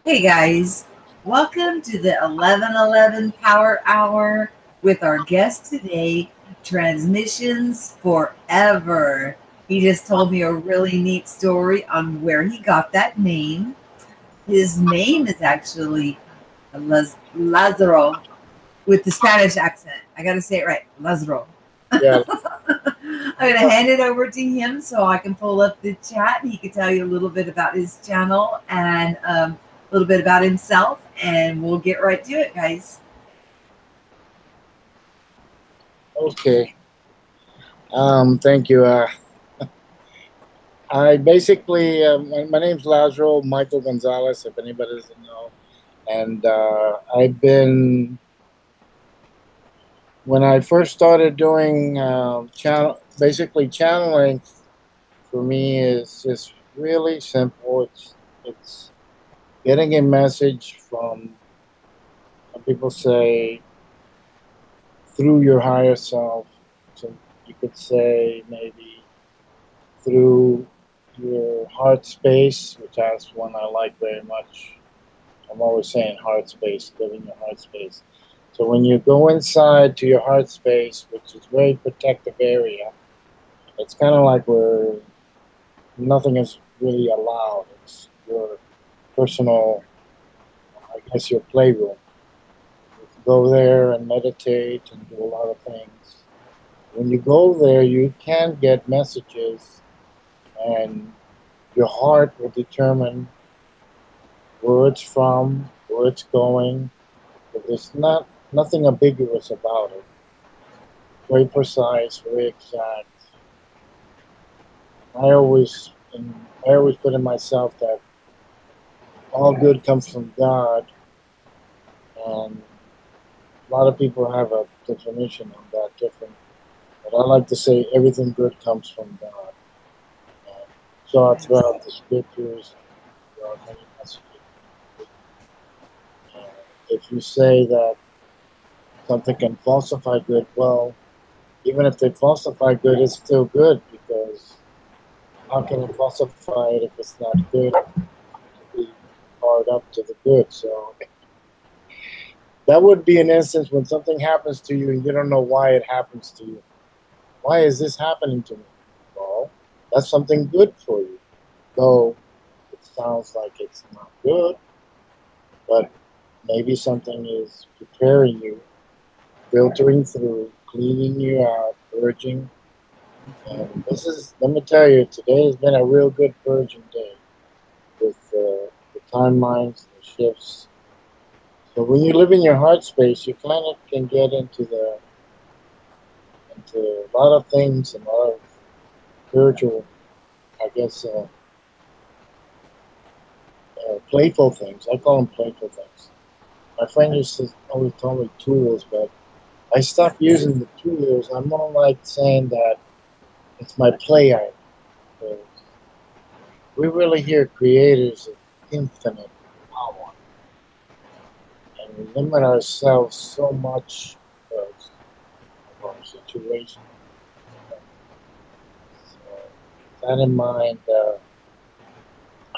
Hey guys, welcome to the 1111 Power Hour with our guest today, Transmissions Forever. He just told me a really neat story on where he got that name. His name is actually Lazaro with the Spanish accent. I got to say it right, Lazaro. Yeah. I'm going to hand it over to him so I can pull up the chat. He can tell you a little bit about his channel and a little bit about himself, and we'll get right to it, guys. Okay. Thank you. I basically, my name's Lazaro Michael Gonzalez, if anybody doesn't know. And I've been, when I first started doing basically channeling for me is just really simple. It's getting a message from, some people say, through your higher self. So you could say maybe through your heart space, which is one I like very much. I'm always saying heart space, live in your heart space. So when you go inside to your heart space, which is a very protective area, it's kind of like where nothing is really allowed. It's your personal, I guess, your playroom. You can go there and meditate and do a lot of things. When you go there, you can get messages, and your heart will determine where it's from, where it's going. But there's nothing ambiguous about it. Very precise, very exact. I always put in myself that all good comes from God, and a lot of people have a definition of that different. But I like to say everything good comes from God. And so Yes. throughout the scriptures, there are many messages. And if you say that something can falsify good, well, even if they falsify good, it's still good because how can it falsify it if it's not good to be hard up to the good? So that would be an instance when something happens to you and you don't know why it happens to you. Why is this happening to me? Well, that's something good for you. Though it sounds like it's not good, but maybe something is preparing you, filtering through, cleaning you out, purging. And this is, let me tell you, today has been a real good purging day with the timelines, the shifts. So when you live in your heart space, you kind of can get into a lot of things and a lot of spiritual, I guess, playful things. I call them playful things. My friend used to always tell me tools, but I stopped using the tools. I'm more like saying that it's my play item. 'Cause we really hear creators of infinite power, and we limit ourselves so much because of our situation. So, with that in mind,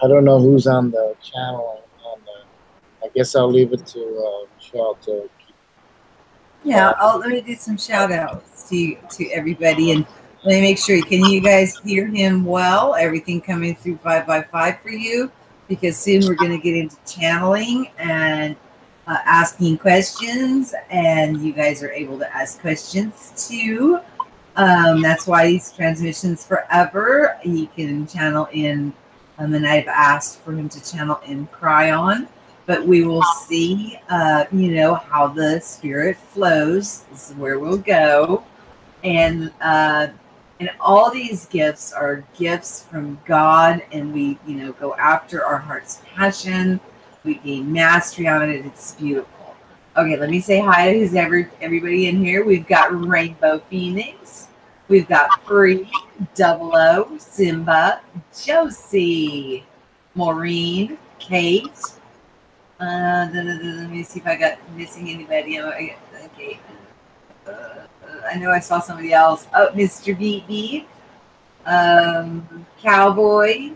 I don't know who's on the channel, and I guess I'll leave it to Michelle to keep Yeah, track. let me do some shout outs to everybody, and let me make sure. Can you guys hear him well? Everything coming through 5 by 5 for you? Because soon we're going to get into channeling and asking questions, and you guys are able to ask questions too. That's why these transmissions forever. He can channel in, and I've asked for him to channel in Cryon, but we will see, how the spirit flows. This is where we'll go, and all these gifts are gifts from God, and we, go after our heart's passion. We gain mastery on it. It's beautiful. Okay, let me say hi to everybody in here. We've got Rainbow Phoenix. We've got Free, Double O, Simba, Josie, Maureen, Kate. Let me see if I got missing anybody. Okay. I know I saw somebody else. Oh, Mr. BB, Cowboy,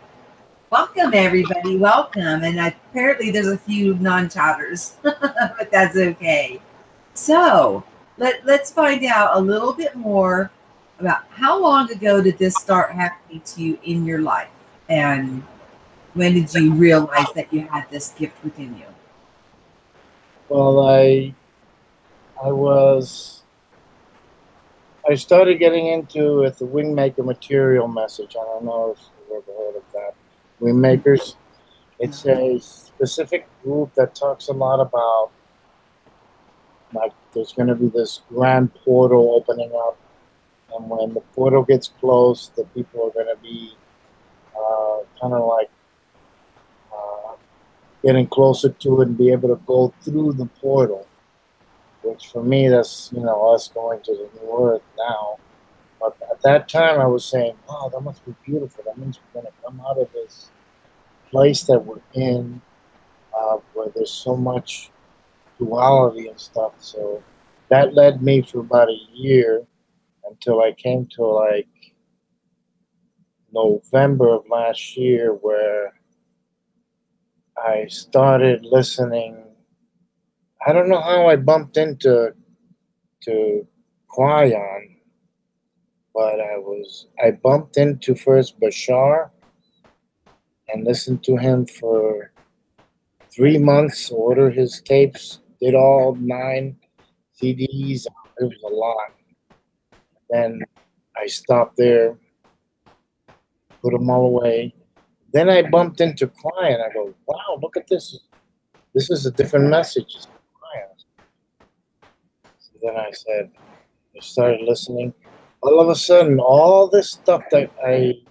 Welcome, everybody. Welcome. And apparently, there's a few non-chatters, but that's okay. So let's find out a little bit more about how long ago did this start happening to you in your life, and when did you realize that you had this gift within you? Well, I was I started getting into the Wingmaker material message. I don't know if you've ever heard of that. Wingmakers. It's a specific group that talks a lot about, like, there's going to be this grand portal opening up, and when the portal gets closed, the people are going to be kind of like uh, getting closer to it and be able to go through the portal. Which for me, that's us going to the new earth now. But at that time, I was saying, "Wow, that must be beautiful. That means we're going to come out of this place that we're in, where there's so much duality and stuff." So that led me for about a year until I came to like November of last year, where I started listening. I don't know how I bumped into Kyron, but I bumped into first Bashar and listened to him for 3 months. Ordered his tapes, did all 9 CDs. It was a lot. Then I stopped there, put them all away. Then I bumped into Kyron. I go, "Wow, look at this! This is a different message." So then I started listening. All of a sudden, all this stuff that I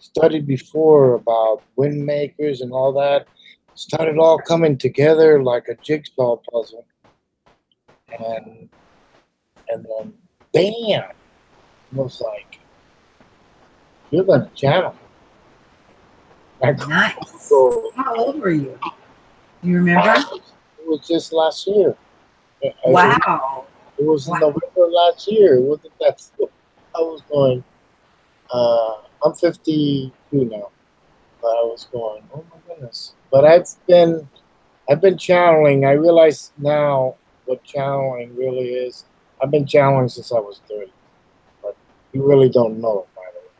studied before about wind makers and all that started all coming together like a jigsaw puzzle. And then bam, it was like, "You're gonna channel." Nice. So, How old were you? You remember? it was just last year. Wow. It was in Wow. November last year. It wasn't that still. I was going, I'm 52 now, but I was going, "Oh my goodness." But I've been channeling. I realize now what channeling really is. I've been channeling since I was 30, but you really don't know it, by the way.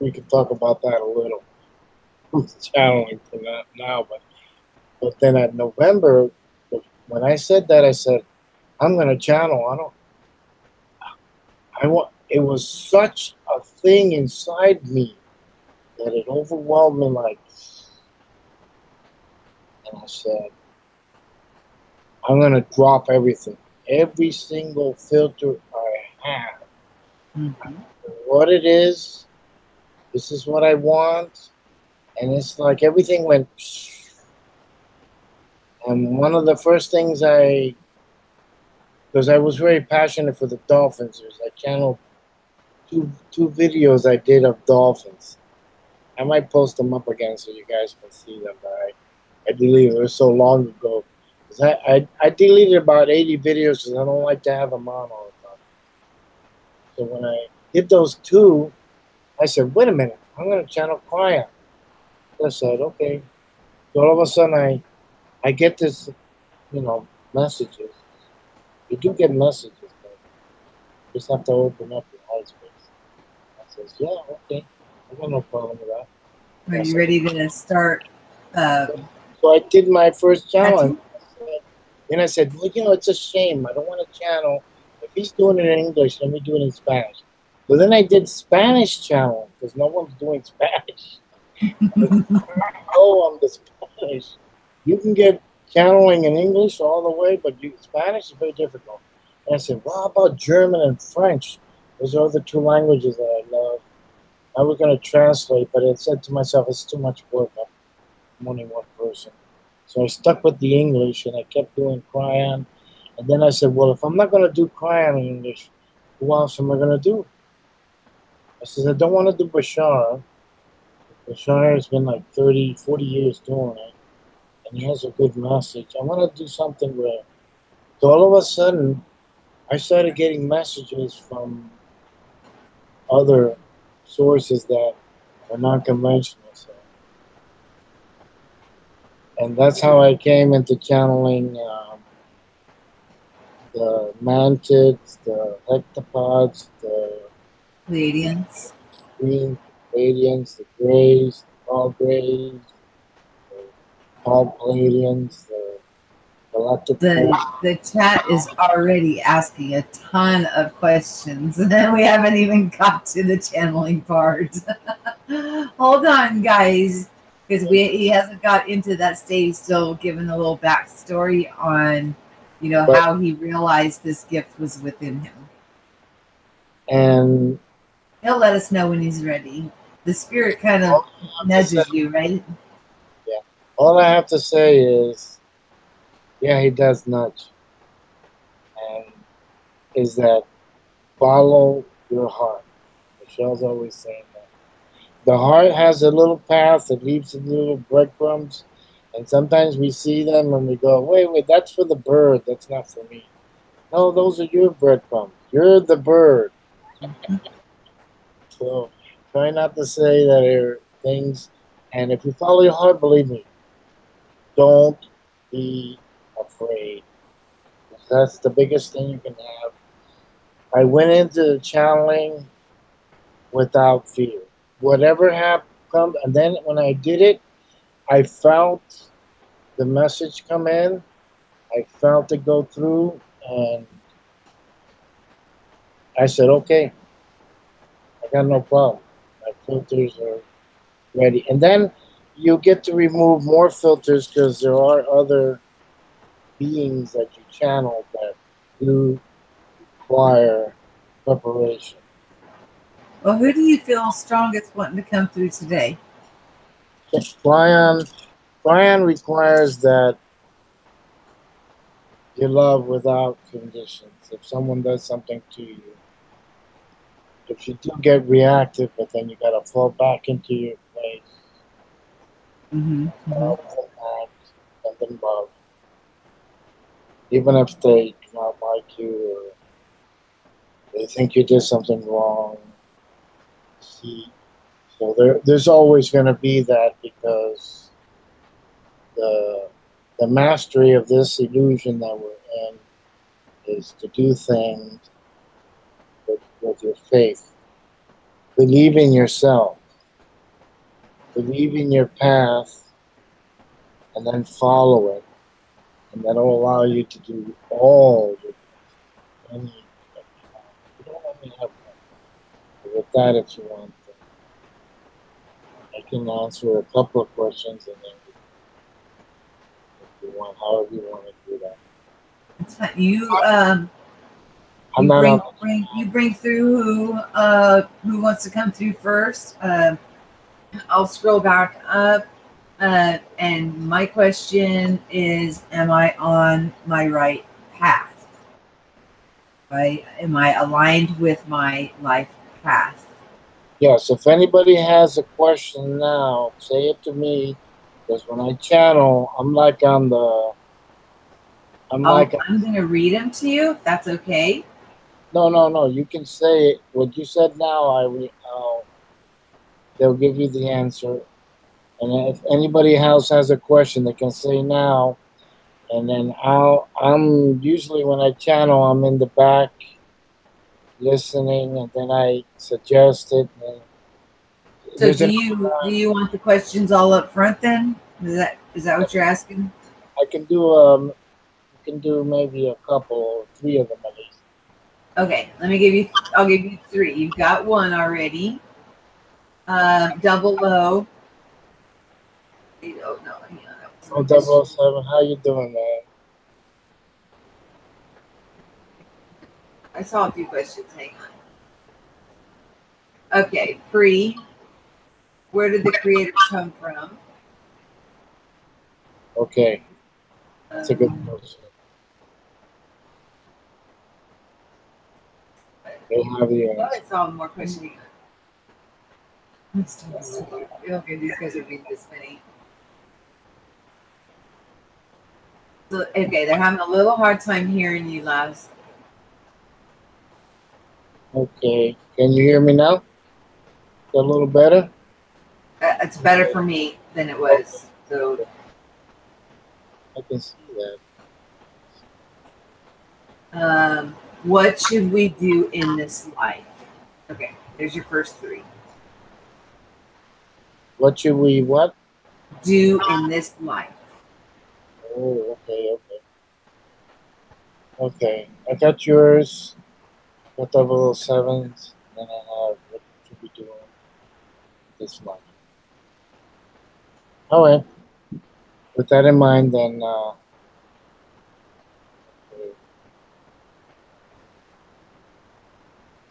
We can talk about that a little. Who's channeling for that now, but then at November, when I said that, I said, "I'm going to channel." I want. It was such a thing inside me that it overwhelmed me, like, and I said, "I'm going to drop everything, every single filter I have. Mm-hmm. What it is, this is what I want." And it's like everything went. And one of the first things because I was very passionate for the dolphins, I channeled two videos I did of dolphins. I might post them up again so you guys can see them, but I deleted it. It was so long ago. I deleted about 80 videos because I don't like to have them on all the time. So when I did those two, I said, "Wait a minute, I'm going to channel Kyron." I said, "Okay." So all of a sudden, I get this, messages. You do get messages, but you just have to open up your heart space. I says, "Yeah, okay. I got no problem with that." Are you ready to start? So I did my first channel. Then I said, "Well, it's a shame. I don't want to channel. If he's doing it in English, let me do it in Spanish." So then I did Spanish channel because no one's doing Spanish. Oh, I'm the Spanish. You can get channeling in English all the way, but Spanish is very difficult. And I said, "Well, how about German and French? Those are the two languages that I love." I was going to translate, but I said to myself, "It's too much work. I'm only one person." So I stuck with the English, and I kept doing Cryon. And then I said, "Well, if I'm not going to do Cryon in English, who else am I going to do?" I said, "I don't want to do Bashar. Bashar has been like 30, 40 years doing it, and he has a good message. I want to do something where..." So all of a sudden, I started getting messages from other sources that are non-conventional. And that's how I came into channeling the mantids, the hectopods, the Pleiadians. green Palladians, the grays, the tall grays, the tall Palladians, the galactic The force. the chat is already asking a ton of questions, and we haven't even got to the channeling part. Hold on, guys, because he hasn't got into that stage. Still giving a little backstory on, But how he realized this gift was within him. and He'll let us know when he's ready. The spirit kind of all I have to say, nudges you, right? yeah, all I have to say is, yeah, he does nudge, and is that follow your heart. Michelle's always saying that. The heart has a little path that leaves the little breadcrumbs, and sometimes we see them and we go, wait, that's for the bird. That's not for me. No, those are your breadcrumbs. You're the bird. So try not to say that are things. And if you follow your heart, believe me, don't be afraid. That's the biggest thing you can have. I went into the channeling without fear. Whatever happened, and then when I did it, I felt the message come in. I felt it go through, and I said, okay, I got no problem. My filters are ready. And then you get to remove more filters because there are other beings that you channel that do require preparation. Well, who do you feel strongest wanting to come through today? Cryon requires that you love without conditions. If someone does something to you, if you do get reactive, but then you got to fall back into your place, Mm-hmm. Mm-hmm. and then love, even if they do not like you or they think you did something wrong. See, so there's always going to be that because the the mastery of this illusion that we're in is to do things with your faith. Believe in yourself. Believe in your path and then follow it. And that'll allow you to do all the any that you have. You don't only have one. But with that, if you want, I can answer a couple of questions and then if you want, however you want to do that. It's fine. You I'm you not bring on. bring you bring through who wants to come through first. I'll scroll back up. And my question is, am I on my right path? Right? Am I aligned with my life path? Yes, if anybody has a question now, say it to me. Because when I channel, I'm like on the. I'm like. I'm going to read them to you, if that's okay. No. You can say it. What you said now. They'll give you the answer. And if anybody else has a question, they can say now. And then I'm usually when I channel, I'm in the back listening, and then I suggest it. And So there's do an. you want the questions all up front then? Is that what you're asking? I can do maybe a couple, three of them at least. Okay, I'll give you three. You've got one already. Double low. Oh no, that was Oh, my question. 007, how you doing, man? I saw a few questions. Hang on. Okay, pre. Where did the creator come from? Okay, that's a good Um, question. They have the I answer. saw more questions. Okay, these guys are being this many. So, okay, they're having a little hard time hearing you, Laz. Okay, can you hear me now? A little better? It's better for me than it Okay. was. So, I can see that. What should we do in this life? Okay, there's your first three. What should we what? Do in this life. Oh, okay, okay. Okay. I got yours. Got the little sevens. And I have what should we do this month. All right. With that in mind, then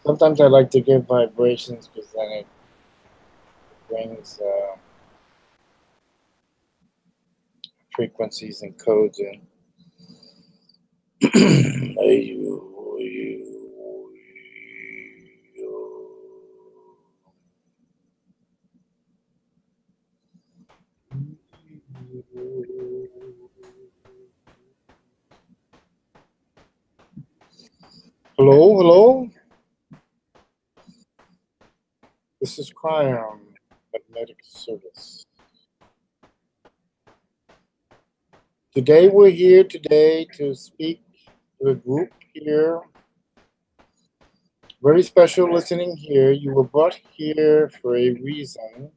sometimes I like to give vibrations because then it brings frequencies and codes in. Hello, hello. This is Kyron, Magnetic Service. Today we're here to speak to a group here. Very special listening here. You were brought here for a reason.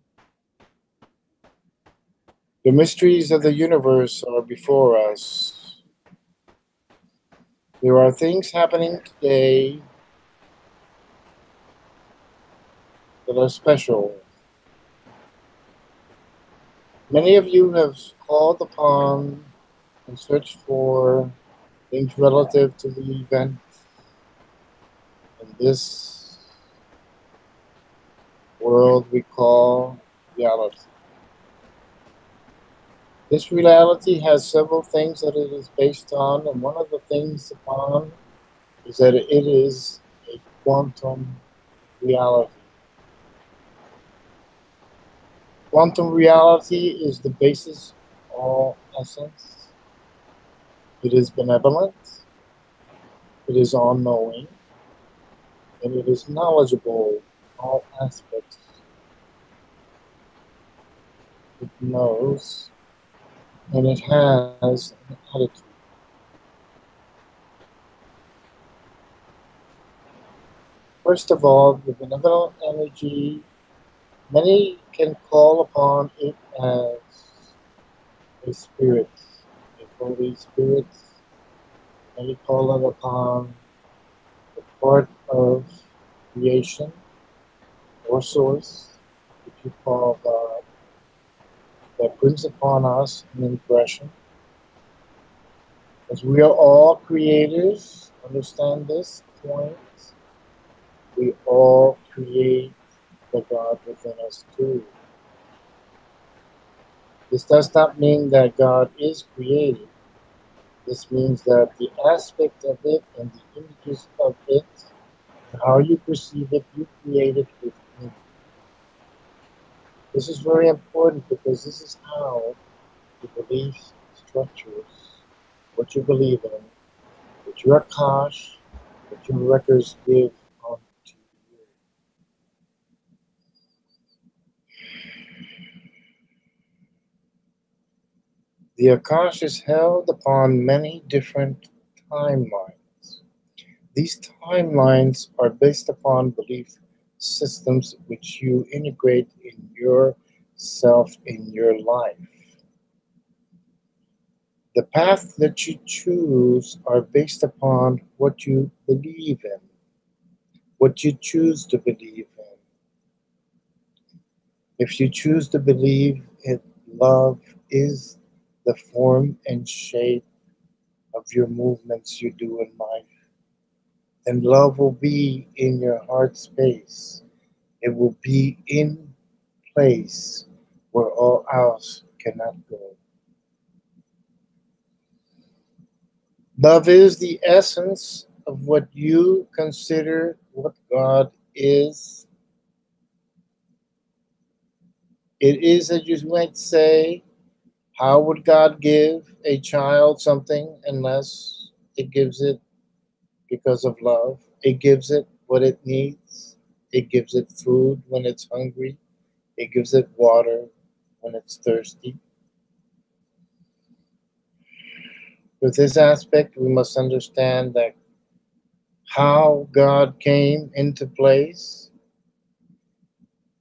The mysteries of the universe are before us. There are things happening today that are special. Many of you have called upon and searched for things relative to the event in this world we call reality. This reality has several things that it is based on, and one of the things upon is that it is a quantum reality. Quantum reality is the basis of all essence. It is benevolent, it is all-knowing, and it is knowledgeable in all aspects. It knows, and it has an attitude. First of all, the benevolent energy, many can call upon it as a spirit, a Holy Spirit. Many call it upon the part of creation or source, which you call God, that brings upon us an impression. As we are all creators, understand this point, we all create the God within us too. This does not mean that God is created. This means that the aspect of it and the images of it, how you perceive it, you create it within. This is very important because this is how your belief structures what you believe in, what your Akash, what your records give onto you. The Akash is held upon many different timelines. These timelines are based upon belief systems which you integrate in yourself in your life. The path that you choose are based upon what you believe in, what you choose to believe in. If you choose to believe it, love is the form and shape of your movements you do in life, then love will be in your heart space. It will be in place where all else cannot go. Love is the essence of what you consider what God is. It is, as you might say, how would God give a child something unless it gives it because of love? It gives it what it needs. It gives it food when it's hungry. It gives it water when it's thirsty. With this aspect, we must understand that how God came into place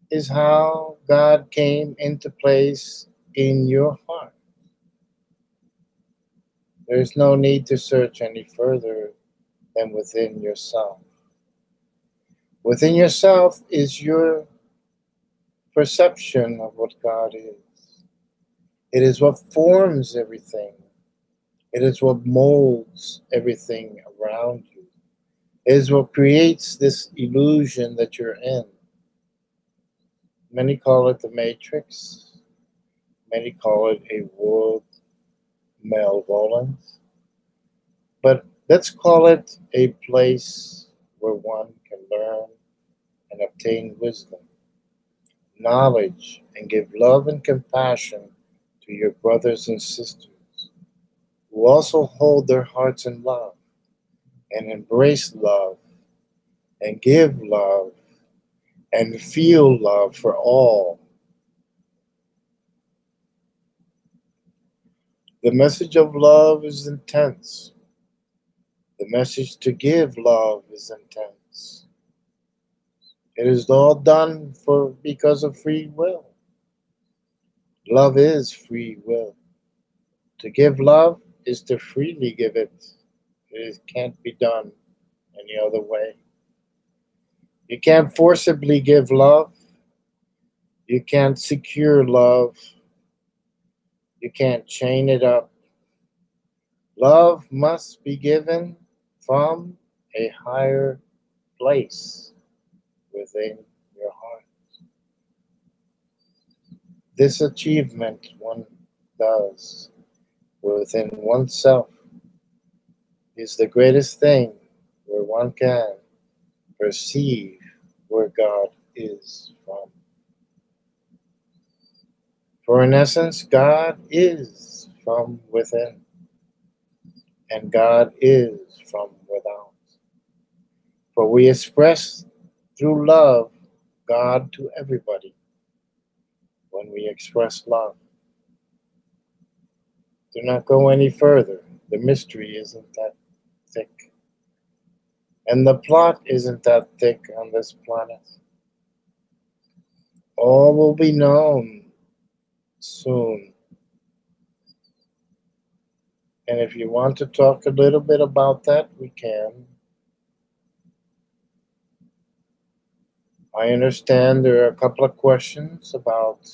is how God came into place in your heart. There's no need to search any further than within yourself. Within yourself is your perception of what God is. It is what forms everything. It is what molds everything around you. It is what creates this illusion that you're in. Many call it the matrix. Many call it a world malevolence. But let's call it a place where one can learn and obtain wisdom, knowledge, and give love and compassion to your brothers and sisters who also hold their hearts in love and embrace love and give love and feel love for all. The message of love is intense. The message to give love is intense. It is all done because of free will. Love is free will. To give love is to freely give it. It can't be done any other way. You can't forcibly give love. You can't secure love. You can't chain it up. Love must be given from a higher place within your heart. This achievement one does within oneself is the greatest thing where one can perceive where God is from. For in essence, God is from within, and God is from without. For we express through love God to everybody when we express love. Do not go any further. The mystery isn't that thick. And the plot isn't that thick on this planet. All will be known soon. And if you want to talk a little bit about that, we can. I understand there are a couple of questions about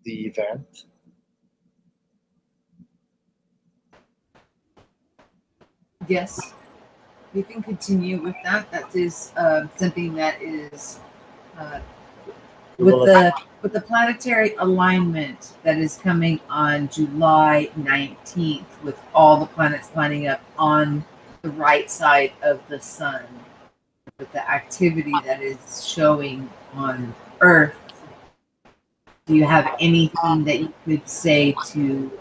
the event. Yes, you can continue with that. That is something that is uh, with the planetary alignment that is coming on July 19th, with all the planets lining up on the right side of the sun, with the activity that is showing on Earth. Do you have anything that you could say to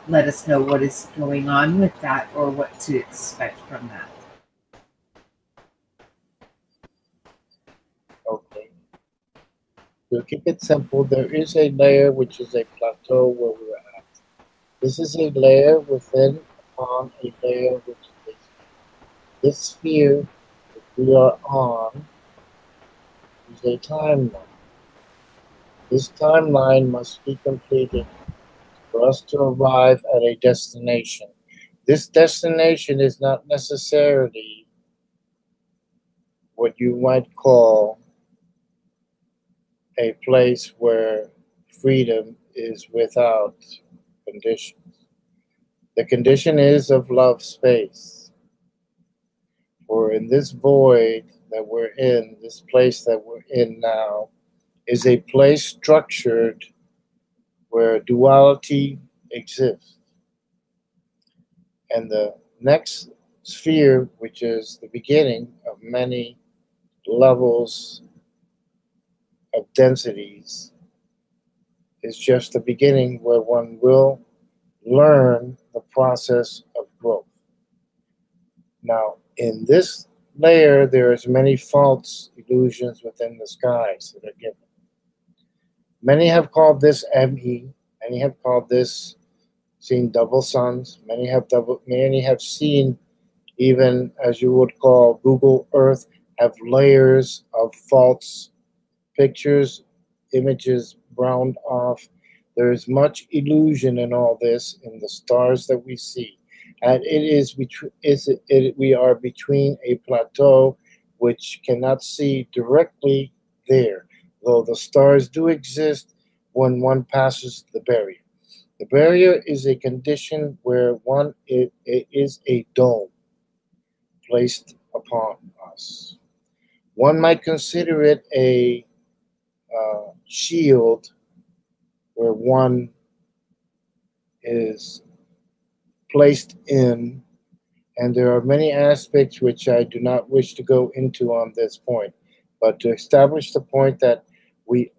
let us know what is going on with that, or what to expect from that? Okay. To keep it simple, there is a layer which is a plateau where we're at. This is a layer within upon a layer which is this sphere that we are on is a timeline. This timeline must be completed for us to arrive at a destination. This destination is not necessarily what you might call a place where freedom is without conditions. The condition is of love space. For in this void that we're in, this place that we're in now, is a place structured where duality exists. And the next sphere, which is the beginning of many levels of densities, is just the beginning where one will learn the process of growth. Now, in this layer, there is many false illusions within the skies that are given. Many have called this ME, many have called this seen double suns. Many have seen, even as you would call Google Earth, have layers of false pictures, images browned off. There is much illusion in all this in the stars that we see. And we are between a plateau which cannot see directly there, though the stars do exist when one passes the barrier. The barrier is a condition where it is a dome placed upon us. One might consider it a shield where one is placed in, and there are many aspects which I do not wish to go into on this point, but to establish the point that we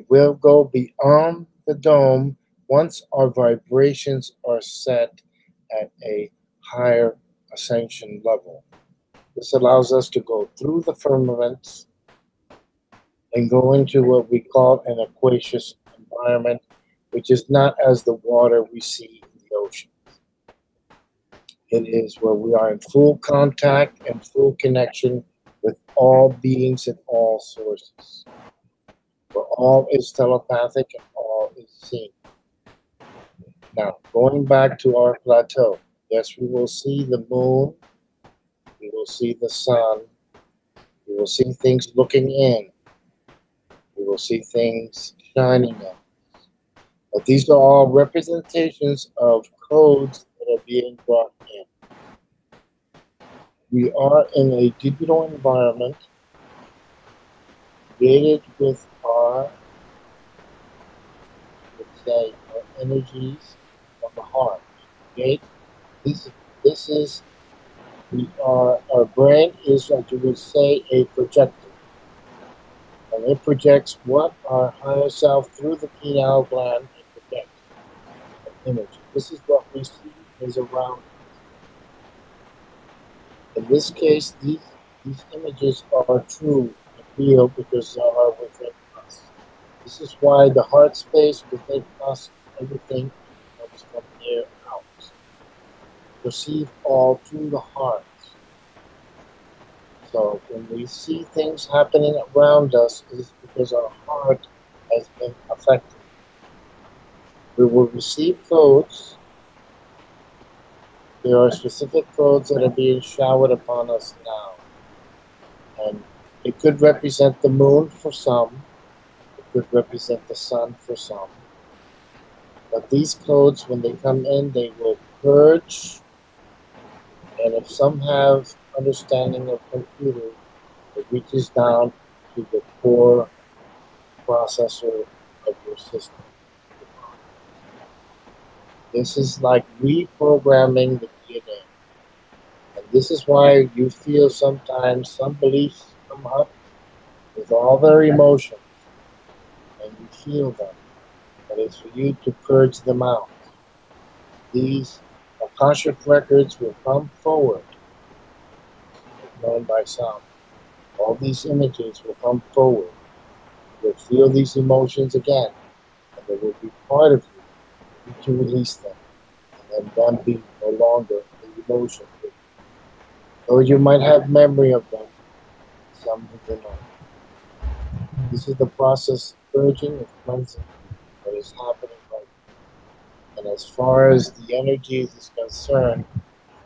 will go beyond the dome once our vibrations are set at a higher ascension level. This allows us to go through the firmaments and go into what we call an aquaceous environment, which is not as the water we see in the ocean. It is where we are in full contact and full connection with all beings and all sources, where all is telepathic and all is seen. Now, going back to our plateau, yes, we will see the moon, we will see the sun, we will see things looking in, we will see things shining in. But these are all representations of codes that are being brought in. We are in a digital environment created with our, let's say, our energies of the heart. Okay? This is our brain is, as you would say, a projector. And it projects what our higher self through the pineal gland projects an image. This is what we see is around. In this case, these images are true and real because they are within us. This is why the heart space within us, everything comes from there out. Perceive all through the heart. So when we see things happening around us, it is because our heart has been affected. We will receive codes. There are specific codes that are being showered upon us now. And it could represent the moon for some. It could represent the sun for some. But these codes, when they come in, they will purge. And if some have understanding of computers, it reaches down to the core processor of your system. This is like reprogramming the DNA. And this is why you feel sometimes some beliefs come up with all their emotions, and you feel them. But it's for you to purge them out. These Akashic records will come forward, known by some. All these images will come forward. You'll feel these emotions again, and they will be part of you. You need to release them, and then be no longer an emotion. Though you might have memory of them, some do not. This is the process of purging, of cleansing that is happening right now. And as far as the energies is concerned,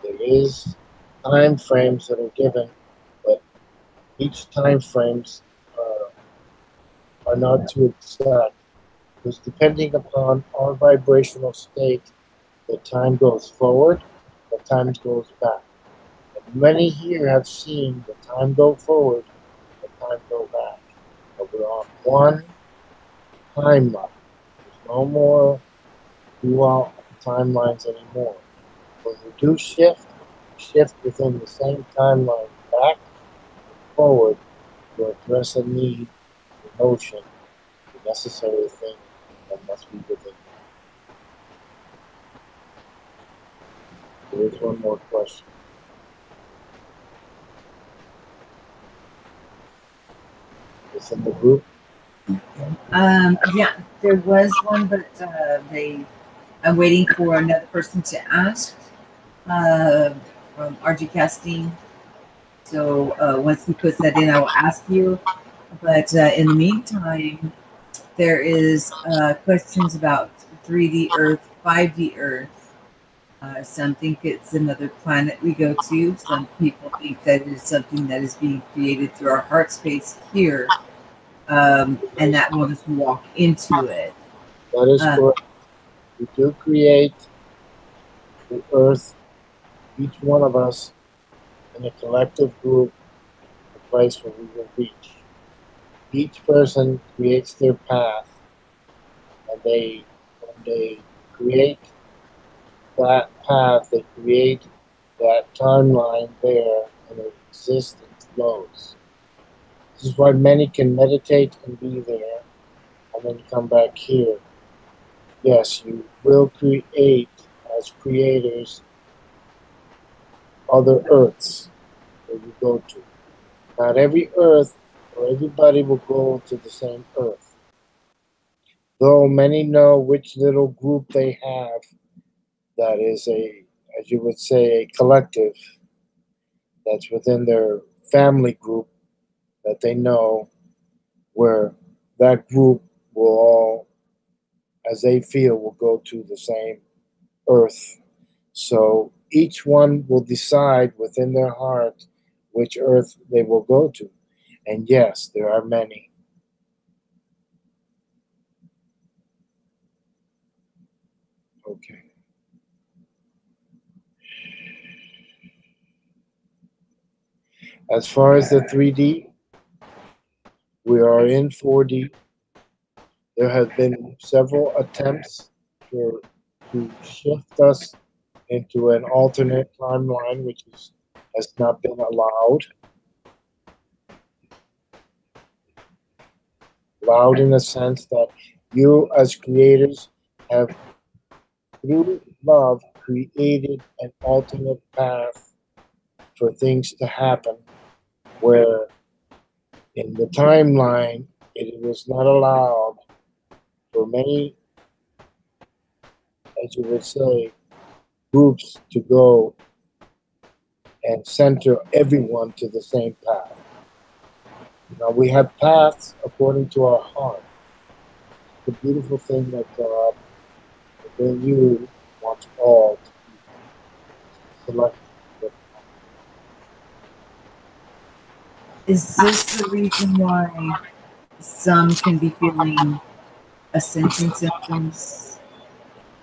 there is time frames that are given, but each time frames are not too exact, because depending upon our vibrational state, the time goes forward, the time goes back. And many here have seen the time go forward, the time go back. But we're on one timeline. There's no more dual timelines anymore. When we do shift within the same timeline back and forward to address a need, emotion, the necessary thing that must be within you. There is one more question. It's in the group. Yeah, there was one, but I'm waiting for another person to ask uh, from RG Casting. So once he puts that in, I will ask you. But in the meantime, there is questions about 3D Earth, 5D Earth. Some think it's another planet we go to. Some people think that it is something that is being created through our heart space here, and that we'll just walk into it. That is correct. We do create the Earth, each one of us, in a collective group, a place where we will reach. Each person creates their path, and when they create that path, they create that timeline there, and it exists and flows. This is why many can meditate and be there, and then come back here. Yes, you will create, as creators, other Earths where you go to. Not every Earth or everybody will go to the same Earth. Though many know which little group they have that is as you would say, a collective that's within their family group that they know, where that group will all, as they feel, will go to the same Earth. So each one will decide within their heart which Earth they will go to. And yes, there are many. Okay. As far as the 3D, we are in 4D. There have been several attempts to shift us into an alternate timeline, which has not been allowed. Allowed in the sense that you, as creators, have, through love, created an alternate path for things to happen, where in the timeline it was not allowed for many, as you would say, groups to go and center everyone to the same path. Now we have paths according to our heart. The beautiful thing that God, within you, wants all to be selected. Is this the reason why some can be feeling ascension symptoms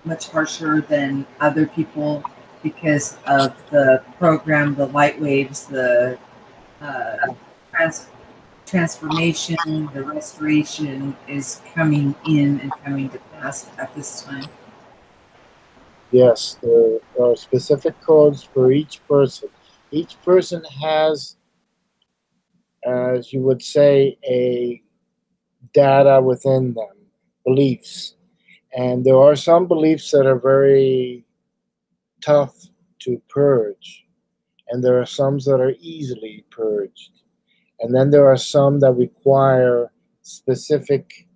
much harsher than other people because of the program, the light waves, the uh, trans- transformation, the restoration is coming in and coming to pass at this time? Yes, there are specific codes for each person. Each person has, as you would say, a data within them, beliefs. And there are some beliefs that are very tough to purge, and there are some that are easily purged. And then there are some that require specific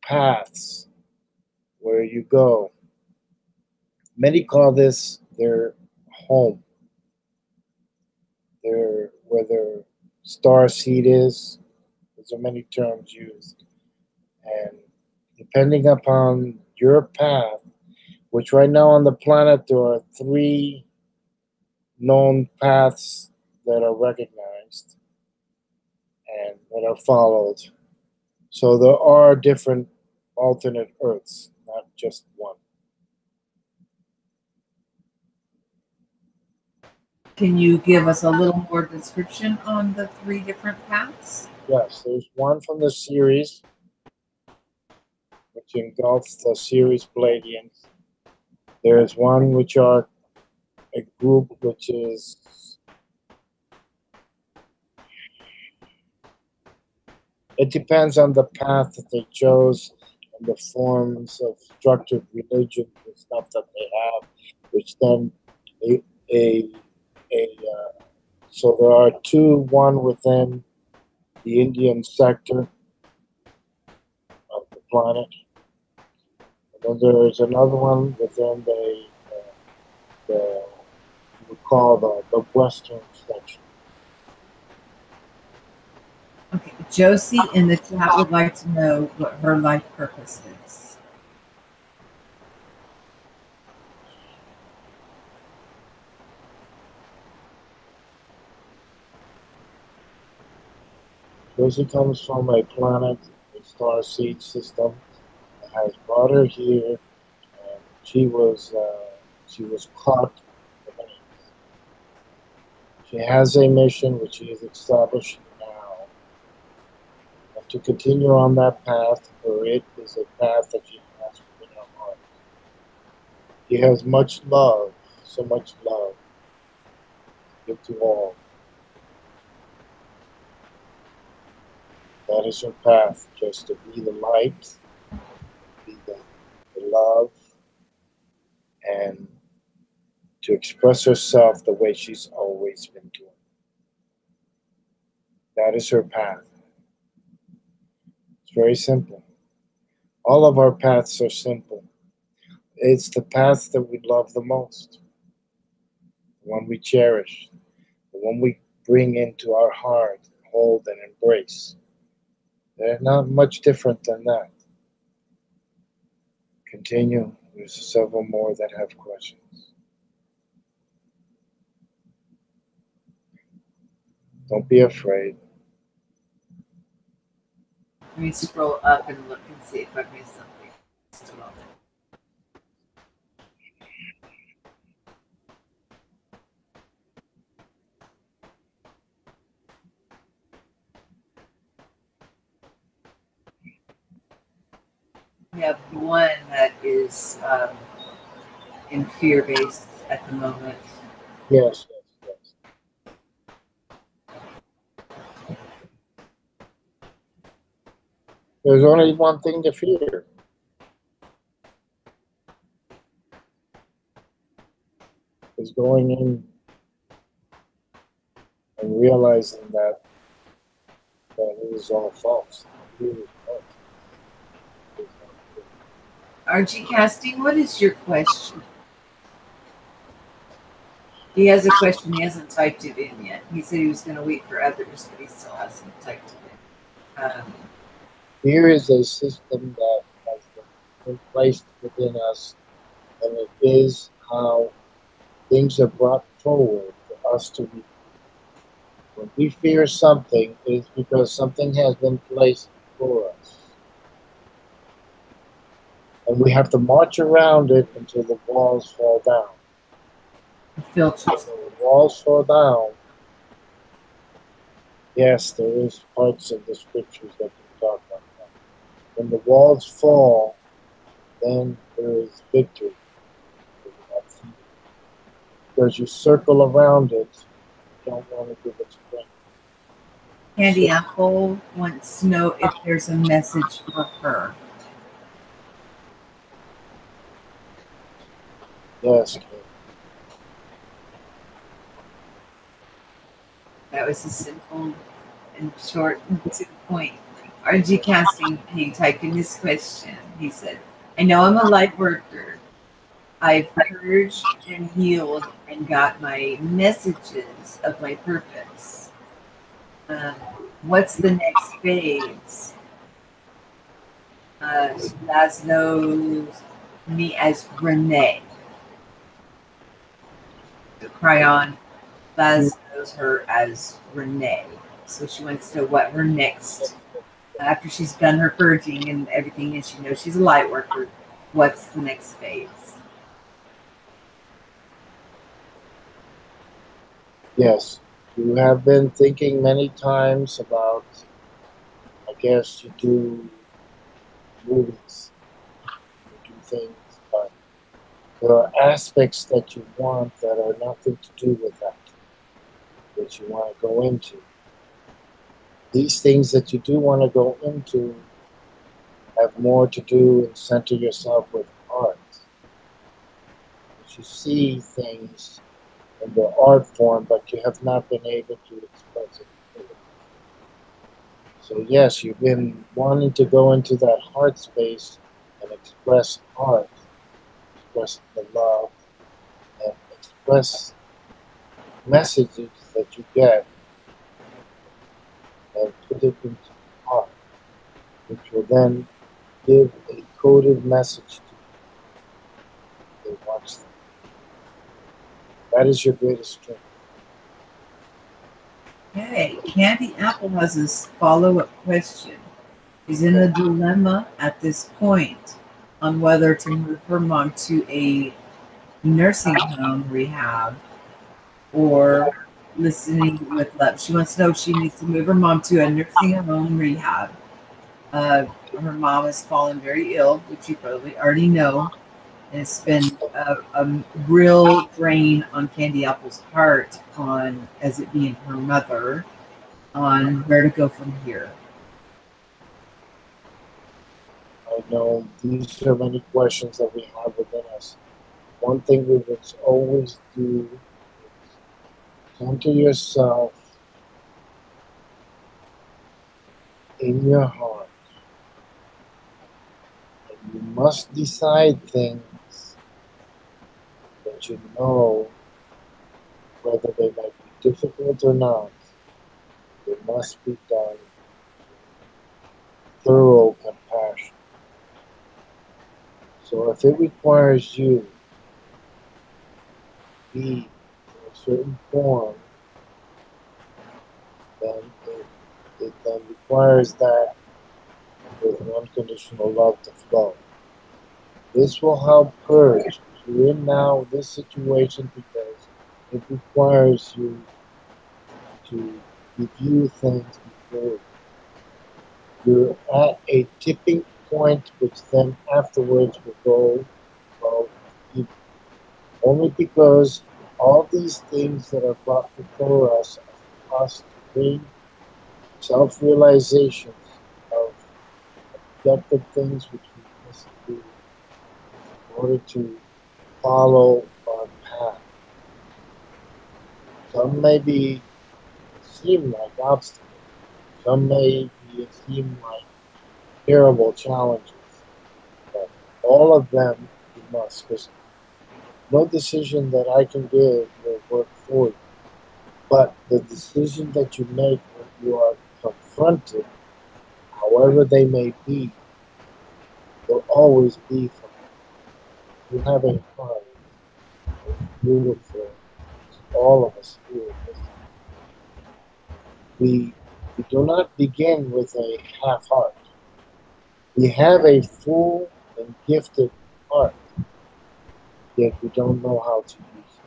paths where you go. Many call this their home, where their star seed is. There's many terms used. And depending upon your path, which right now on the planet there are 3 known paths that are recognized and that are followed. So there are different alternate Earths, not just one. Can you give us a little more description on the 3 different paths? Yes, there's one from the series, which engulfs the series Palladians. There is one which are a group which is it depends on the path that they chose and the forms of structured religion and stuff that they have, which then a, a, so there are 2, one within the Indian sector of the planet, And then there's another one within the we call the Western section. Okay, Josie in the chat would like to know what her life purpose is. Josie comes from a planet, a star seed system that has brought her here, and she was caught. She has a mission which she is establishing now, and to continue on that path, for it is a path that she has within her heart. She has much love, so much love to give to all. That is her path, just to be the light, be the love, and to express herself the way she's always been doing. That is her path. It's very simple. All of our paths are simple. It's the path that we love the most, the one we cherish, the one we bring into our heart, hold, and embrace. They're not much different than that. Continue. There's several more that have questions. Don't be afraid. Let me scroll up and look and see if I missed something. We have one that is in fear based at the moment. Yes, yes, yes. There's only one thing to fear. Is going in and realizing that it is all false. RG Casting, what is your question? He has a question. He hasn't typed it in yet. He said he was going to wait for others, but he still hasn't typed it in. Fear is a system that has been placed within us, and it is how things are brought forward for us to be. When we fear something, it is because something has been placed before us. And we have to march around it until the walls fall down. Filters. So the walls fall down. Yes, there is parts of the scriptures that can talk about that. When the walls fall, then there is victory. Because you circle around it, you don't want to give it strength. Candy Apple wants to know if there's a message for her. Yes. That was a simple and short and to the point. RG Casting, he typed in his question. He said, I know I'm a light worker. I've purged and healed and got my messages of my purpose. What's the next phase? Laz knows me as Renee. Kyron, Laz knows her as Renee. So she wants to know what her next, after she's done her purging and everything, and she knows she's a light worker, what's the next phase? Yes. You have been thinking many times about, I guess you do movies, you do things, but there are aspects that you want that are nothing to do with that you want to go into. These things that you do want to go into have more to do and center yourself with art. You see things in the art form, but you have not been able to express it. So yes, you've been wanting to go into that heart space and express art, express the love, and express messages that you get and put it into art, which will then give a coded message to the watch them. That is your greatest strength. Okay, Candy Apple has this follow-up question. She's in a dilemma at this point on whether to move her mom to a nursing home rehab or listening with love. She wants to know if she needs to move her mom to a nursing home rehab. Her mom has fallen very ill, which you probably already know. And it's been a real drain on Candy Apple's heart on as it being her mother on where to go from here. I know these are many questions that we have within us. One thing we would always do is center yourself in your heart. And you must decide things that you know, whether they might be difficult or not, they must be done with thorough compassion. So if it requires you to be in a certain form, then it then requires that with an unconditional love to flow. This will help purge. You're in now this situation because it requires you to review things before you're at a tipping point, which then afterwards will go well, only because all these things that are brought before us are for us to bring self-realizations of objective things which we must do in order to follow our path. Some may seem like obstacles. Some may seem like terrible challenges. But all of them you must, because no decision that I can give will work for you. But the decision that you make when you are confronted, however they may be, will always be from you. You have a heart. It's beautiful. All of us do. We do not begin with a half heart. We have a full and gifted heart, yet we don't know how to use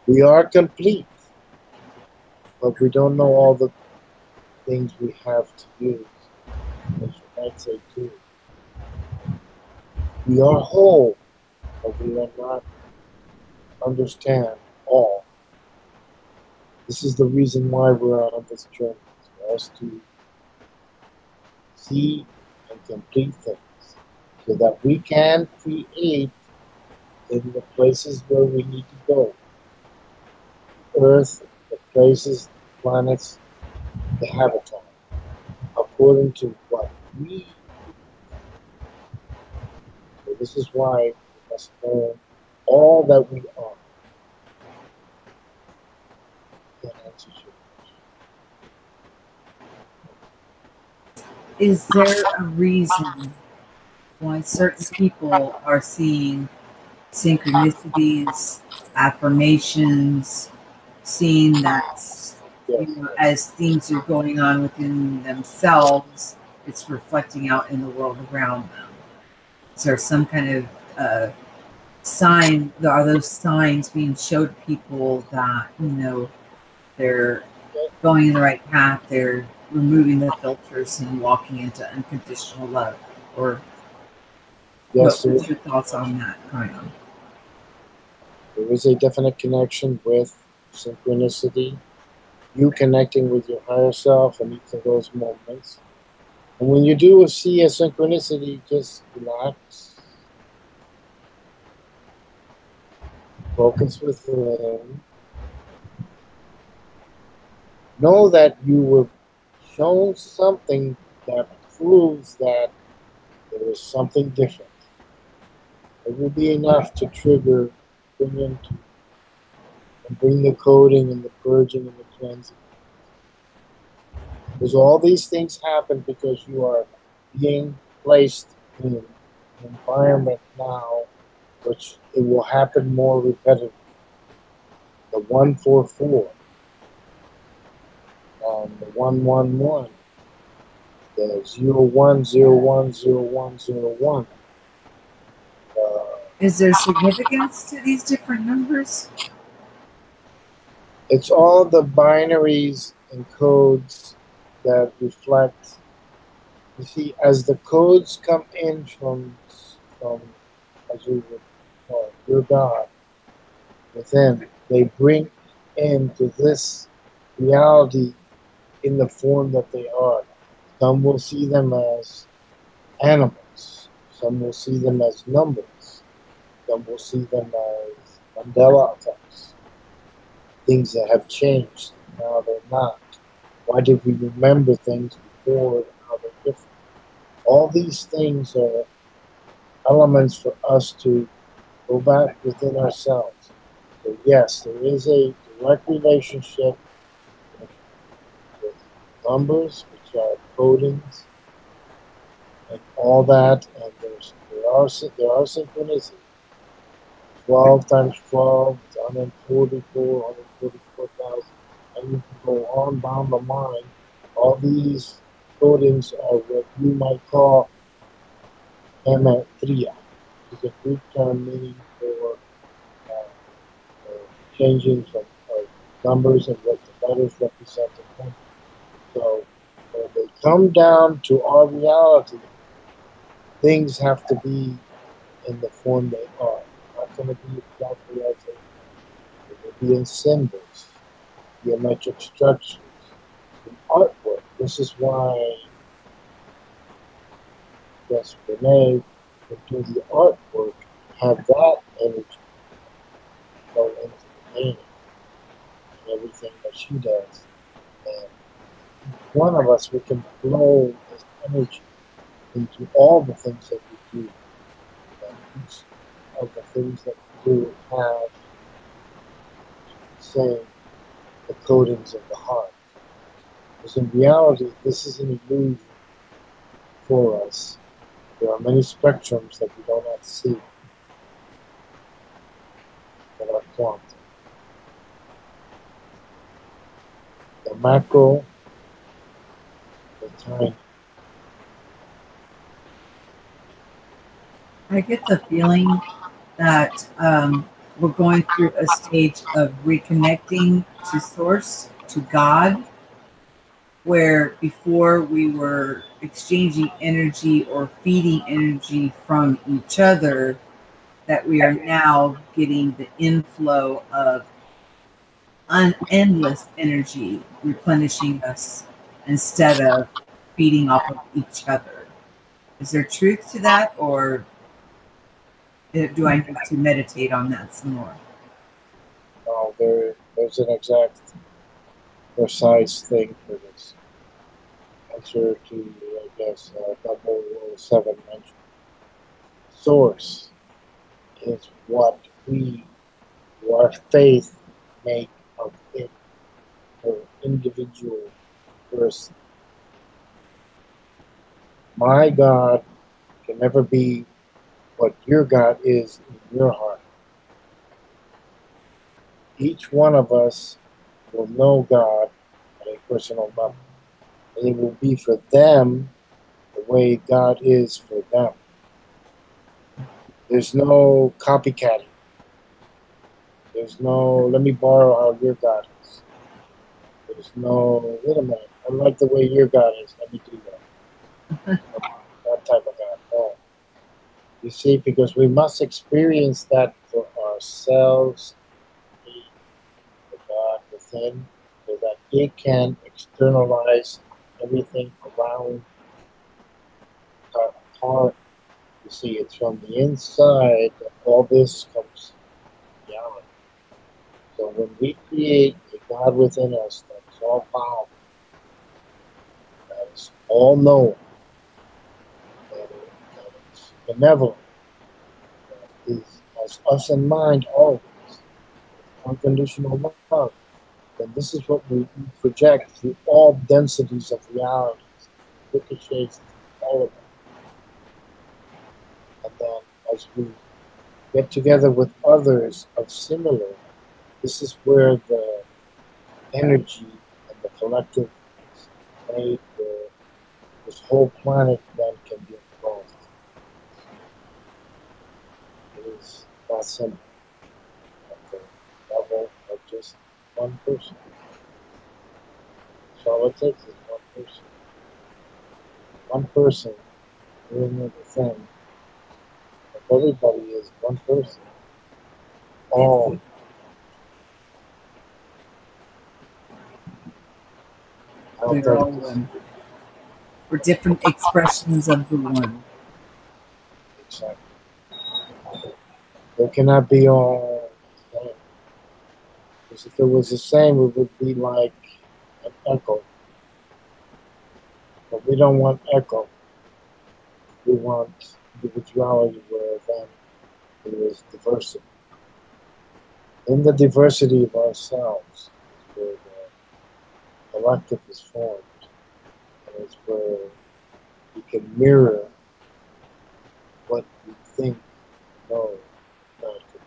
it. We are complete, but we don't know all the things we have to use, as you might say too. We are whole, but we are not understand all. This is the reason why we're on this journey, for us to see and complete things, so that we can create in the places where we need to go. Earth, the places, the planets, the habitat, according to what we. So this is why we must know all that we are. That answers your question. Is there a reason why certain people are seeing synchronicities, affirmations, seeing that Yes. as things are going on within themselves, it's reflecting out in the world around them? Is there some kind of sign? Are those signs being showed to people that they're going in the right path? They're removing the filters and walking into unconditional love, or Yes, what's your thoughts on that, Kyron? there is a definite connection with synchronicity, you connecting with your higher self in each of those moments. And when you do see a synchronicity, just relax, focus within. Know that you were shown something that proves that there is something different. It will be enough to trigger, bring into, and bring the coding and the purging and the cleansing. Because all these things happen because you are being placed in an environment now which it will happen more repetitively. The 144 and the 111, the 01010101. Is there significance to these different numbers? It's all the binaries and codes that reflect. You see, as the codes come in from as we would call it, your God within, they bring into this reality in the form that they are. Some will see them as animals. Some will see them as numbers. Some will see them as Mandela effects. Things that have changed. Now they're not. Why did we remember things before and now they're different? All these things are elements for us to go back within ourselves. So yes, there is a direct relationship with numbers, which are codings, and all that, and there are synchronicities. 12 times 12 is 144, 144,000, and you can go on down the line. All these codings are what you might call gematria, which is a Greek term meaning for changing from numbers and what the letters represent. So when they come down to our reality, things have to be in the form they are. Not going to be exactly as they are. It will be in symbols, geometric structures, in artwork. This is why, yes, Renee can do the artwork, have that energy go into the painting and everything that she does. And one of us, we can flow this energy into all the things that we do. And each of the things that we do have, say, the codings of the heart. Because in reality, this is an illusion for us. There are many spectrums that we don't have to see that are quantum. The macro, the tiny. I get the feeling that we're going through a stage of reconnecting to Source, to God, where before we were exchanging energy or feeding energy from each other, that we are now getting the inflow of endless energy replenishing us instead of feeding off of each other. Is there truth to that, or do I need to meditate on that some more? There's an exact, precise thing for this. Answer to, I guess, 007 mentioned. Source is what our faith, make of it for individual person. My God can never be what your God is in your heart. Each one of us will know God at a personal level. And it will be for them the way God is for them. There's no copycatting. There's no, let me borrow how your God is. There's no, wait a minute, I like the way your God is, let me do that. That type of God. No. You see, because we must experience that for ourselves, the God within, so that it can externalize everything around our heart. You see, it's from the inside that all this comes reality. So when we create a God within us that is all powerful, that is all knowing, that benevolent, is has us in mind always, unconditional love. And this is what we project through all densities of realities, ricochets all of them. And then as we get together with others of similar, this is where the energy and the collective is made where this whole planet then can be involved. It is not simple at the level of just one person. So all it takes is one person. One person doing everything. If everybody is one person, all out We're all of this. one. We're different expressions of the one. Exactly. They cannot be all the same. Because if it was the same, it would be like an echo. But we don't want echo. We want individuality where then there is diversity. In the diversity of ourselves is where the collective is formed. And it's where we can mirror what we think, know, God could.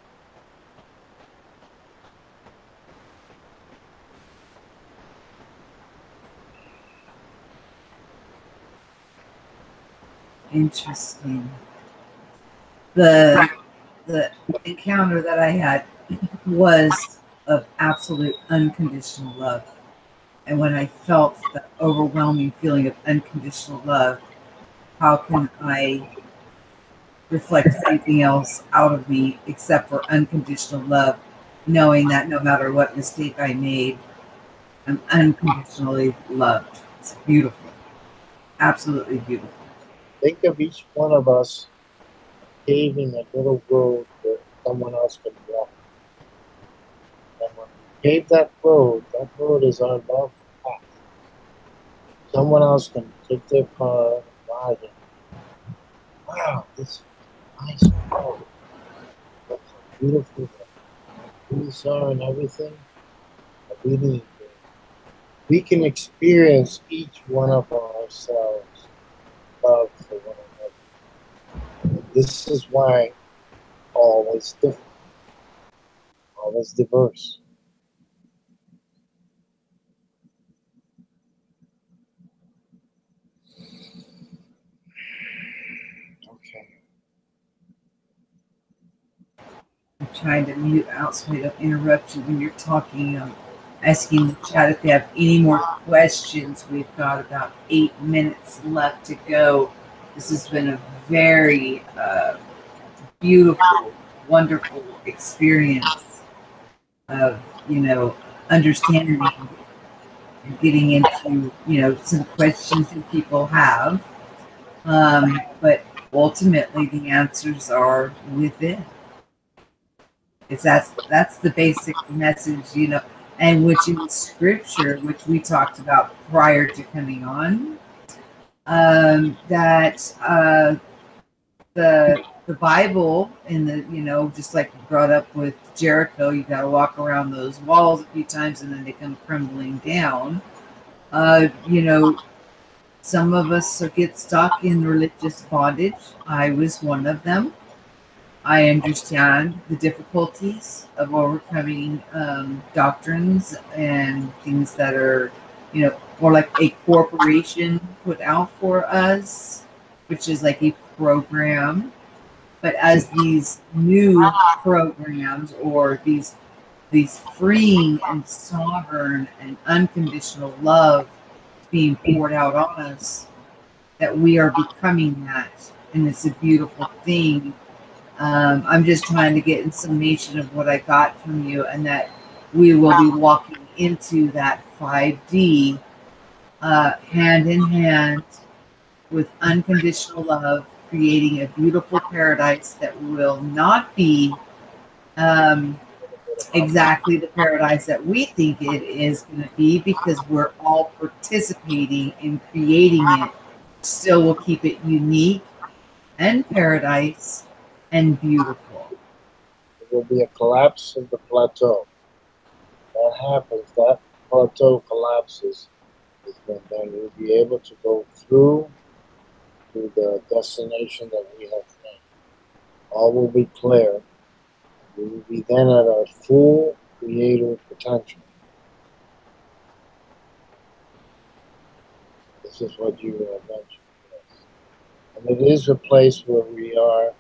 Interesting. The encounter that I had was of absolute unconditional love. And when I felt the overwhelming feeling of unconditional love, how can I reflect anything else out of me except for unconditional love, knowing that no matter what mistake I made, I'm unconditionally loved. It's beautiful. Absolutely beautiful. Think of each one of us paving a little road where someone else can walk. And when we pave that road is our love path. Someone else can take their car and ride it. Wow, this is nice road. Look how beautiful the trees are and everything. But we can experience each one of ourselves love for one another. This is why always different, always diverse. Okay. I'm trying to mute out so I don't interrupt you when you're talking. I'm asking the chat if they have any more questions. We've got about 8 minutes left to go. This has been a very beautiful, wonderful experience of, understanding and getting into, some questions that people have. But ultimately, the answers are within. That's the basic message, and which in scripture, which we talked about prior to coming on, that the Bible and just like you brought up with Jericho, you got to walk around those walls a few times and then they come crumbling down. Some of us get stuck in religious bondage. I was one of them. I understand the difficulties of overcoming doctrines and things that are, more like a corporation put out for us, which is like a program. But as these new programs or these freeing and sovereign and unconditional love being poured out on us, that we are becoming that, and it's a beautiful thing. I'm just trying to get in summation of what I got from you, and that we will be walking into that 5D hand in hand with unconditional love, creating a beautiful paradise that will not be exactly the paradise that we think it is going to be, because we're all participating in creating it. Still, will keep it unique and paradise and beautiful. There will be a collapse of the plateau. That happens, that plateau collapses, is when then we'll be able to go through to the destination that we have named. All will be clear. We will be then at our full creative potential. This is what you mentioned. Yes. And it is a place where we are,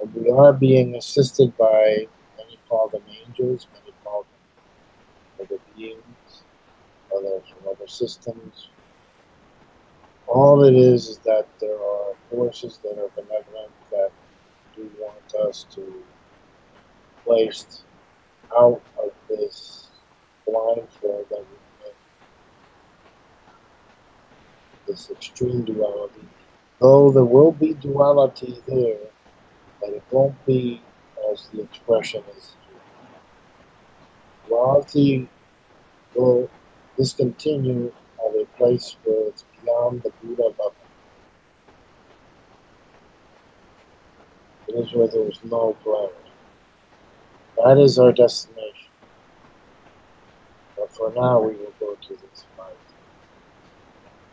and we are being assisted by, many call them angels, many call them other beings, others from other systems. All it is that there are forces that are benevolent that do want us to be placed out of this blindfold that we make, this extreme duality. Though there will be duality there, but it won't be as the expression is here. Duality will discontinue at a place where it's beyond the Buddha level. It is where there is no polarity. That is our destination. But for now, we will go to this fight.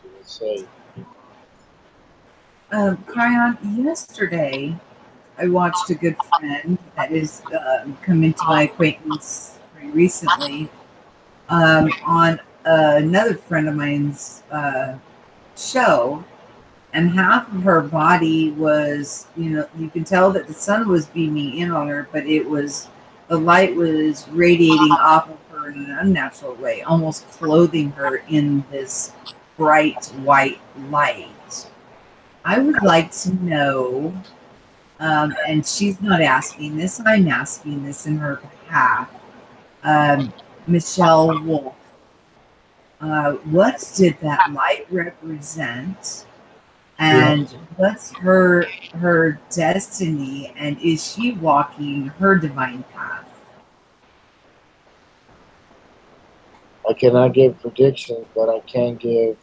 To the say. Kyron, yesterday I watched a good friend that is come into my acquaintance very recently on another friend of mine's show, and half of her body was, you can tell that the sun was beaming in on her, but the light was radiating off of her in an unnatural way, almost clothing her in this bright white light. I would like to know, and she's not asking this, I'm asking this in her behalf. Michele Wolf, what did that light represent? And what's her destiny, and is she walking her divine path? I cannot give predictions, but I can give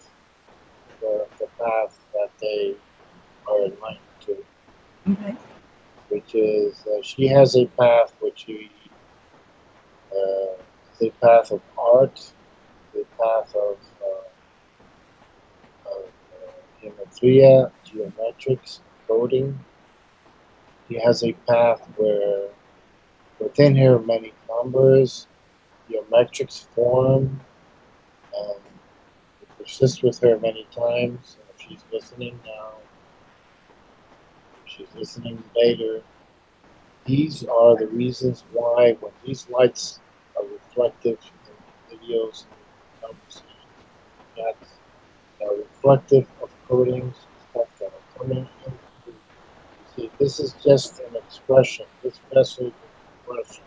the path that they are enlightened to. Okay. Which is, she has a path which is a path of art, a path of geometria, geometrics, coding. She has a path where within her many numbers, geometrics form, and it persists with her many times. And if she's listening now, if she's listening later, these are the reasons why when these lights are reflective in videos and conversations, chats, are reflective of codings, stuff that are coming into. You see, this is just an expression. This vessel is an expression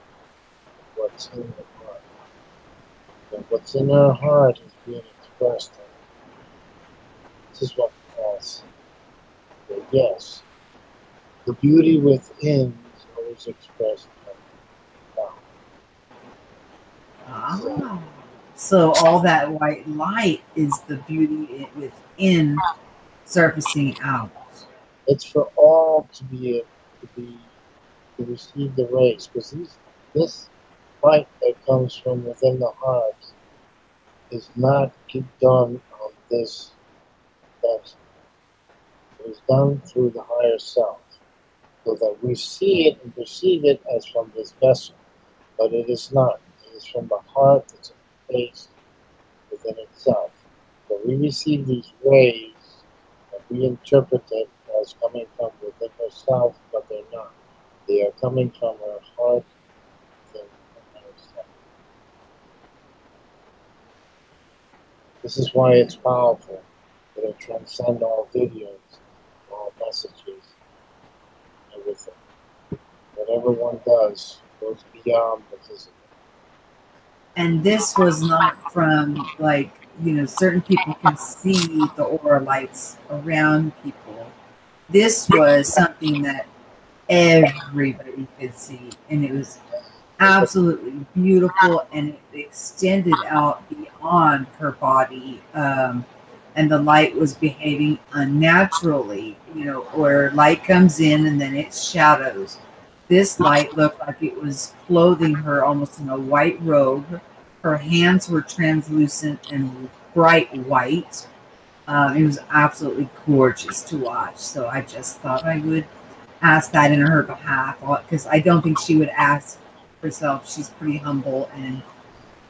of what's in the heart. And what's in her heart is being expressed. This is what calls. So yes, the beauty within is always expressed from Ah, so all that white light is the beauty within surfacing out. it's for all to be to receive the rays, because this light that comes from within the heart is not done on this vessel. It is done through the higher self, so that we see it and perceive it as from this vessel, but it is not. It is from the heart that's placed within itself. So we receive these rays and we interpret it as coming from within herself, but they're not. They are coming from her heart within herself. This is why it's powerful. It'll transcend all videos, all messages, everything. Whatever one does goes beyond the physical. And this was not from, like, certain people can see the aura lights around people. This was something that everybody could see, and it was absolutely beautiful, and it extended out beyond her body. and the light was behaving unnaturally, where light comes in and then it shadows. This light looked like it was clothing her almost in a white robe. Her hands were translucent and bright white. It was absolutely gorgeous to watch. So I just thought I would ask that in her behalf, because I don't think she would ask herself. She's pretty humble, and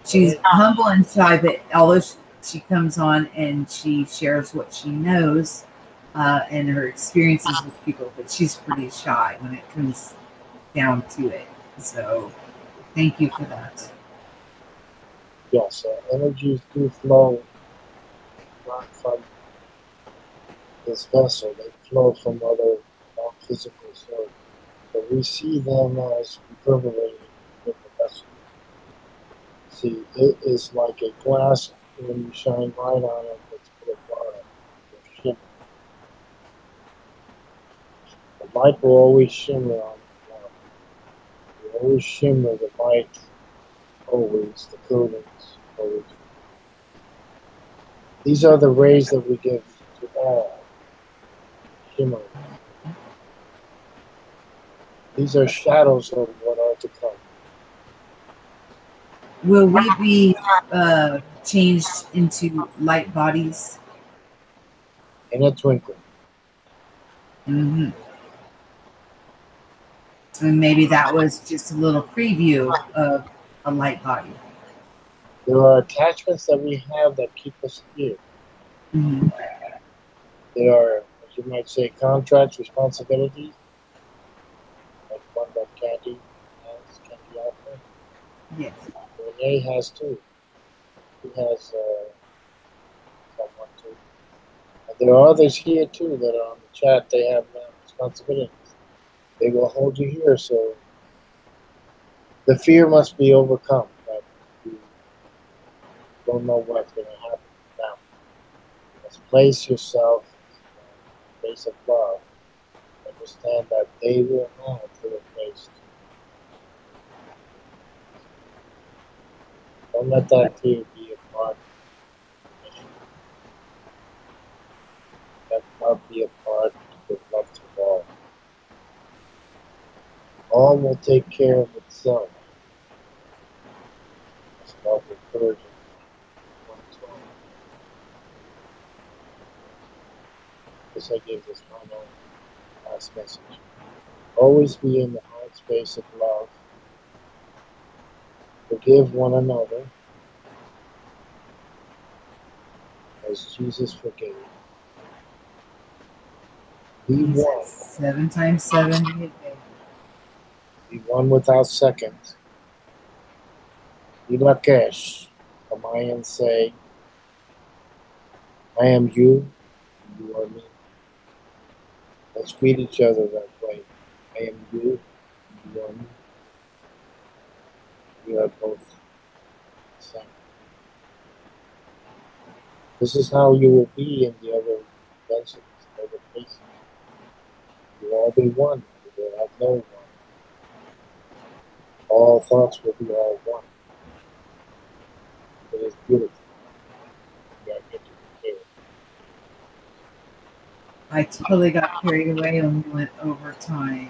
she's humble and shy, but although she comes on and she shares what she knows and her experiences with people, but she's pretty shy when it comes down to it. So thank you for that. Yes, energies do flow not from this vessel, they flow from other non-physical sources. But we see them as reverberating in the vessel. See, it is like a glass when you shine light on it, it's put a bottom, it's shimmer. The light will always shimmer on the water. You always shimmer the light, always, the coatings, always. These are the rays that we give to all. Shimmer. These are shadows of what are to come. Will we be changed into light bodies? In a twinkle. Mm-hmm. And maybe that was just a little preview of a light body. There are attachments that we have that keep us here. Mm-hmm. There are, as you might say, contracts, responsibilities, like one that Candy has, Candy Alpha. Yes. Renee has too. He has someone too. And there are others here too that are on the chat. They have responsibilities. They will hold you here, so the fear must be overcome. That you don't know what's going to happen now. You must place yourself in a place of love. Understand that they will not put a place. Don't let that fear be a part of the mission. Let love be a part of love to all. All will take care of itself. That's love encouraging. 112. This I give this final last message. Always be in the heart space of love. Forgive one another as Jesus forgave. Be one. 7 times 7. Be one without seconds. Be Lakesh. The Mayans say, I am you, and you are me. Let's greet each other that way. I am you, and you are me. We are both the same. This is how you will be in the other dimensions, other places. You will all be one. You will have no one. All thoughts will be all one. It is beautiful. We are here to be here. I totally got carried away when we went over time.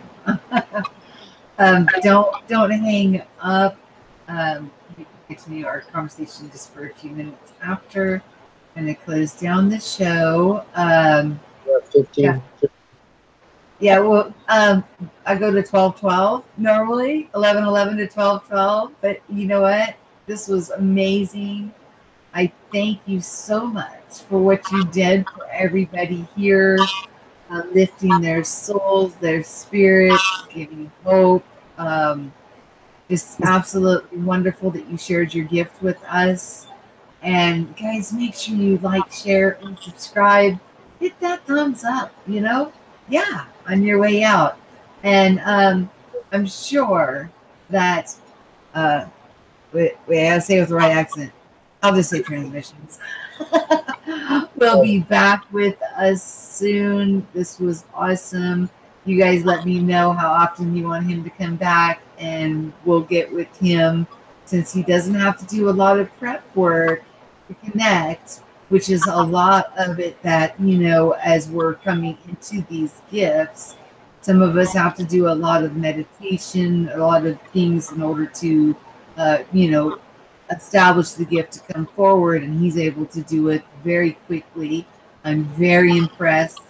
Don't hang up. We can continue our conversation just for a few minutes after. I'm going to close down the show. We are 15. Yeah, well, I go to 12:12 normally, 11:11 to 12:12. But you know what? This was amazing. I thank you so much for what you did for everybody here, lifting their souls, their spirits, giving hope. Just absolutely wonderful that you shared your gift with us. And guys, make sure you like, share, and subscribe. Hit that thumbs up, yeah, on your way out. And I'm sure that, wait, I gotta say it with the right accent. I'll just say transmissions. Will be back with us soon. This was awesome. You guys let me know how often you want him to come back, and we'll get with him since he doesn't have to do a lot of prep work to connect. which is a lot of it that, you know, as we're coming into these gifts, some of us have to do a lot of meditation, a lot of things in order to, you know, establish the gift to come forward. And he's able to do it very quickly. I'm very impressed,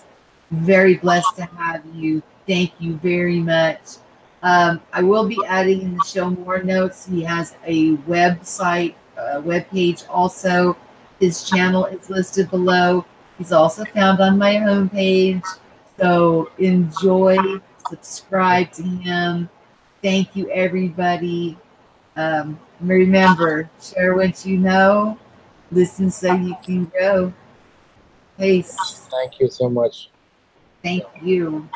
very blessed to have you. Thank you very much. I will be adding in the show more notes. He has a website, web page also. His channel is listed below. He's also found on my homepage. So enjoy, subscribe to him. Thank you, everybody. Remember, share what you know, listen so you can grow. Peace. Thank you so much. Thank you.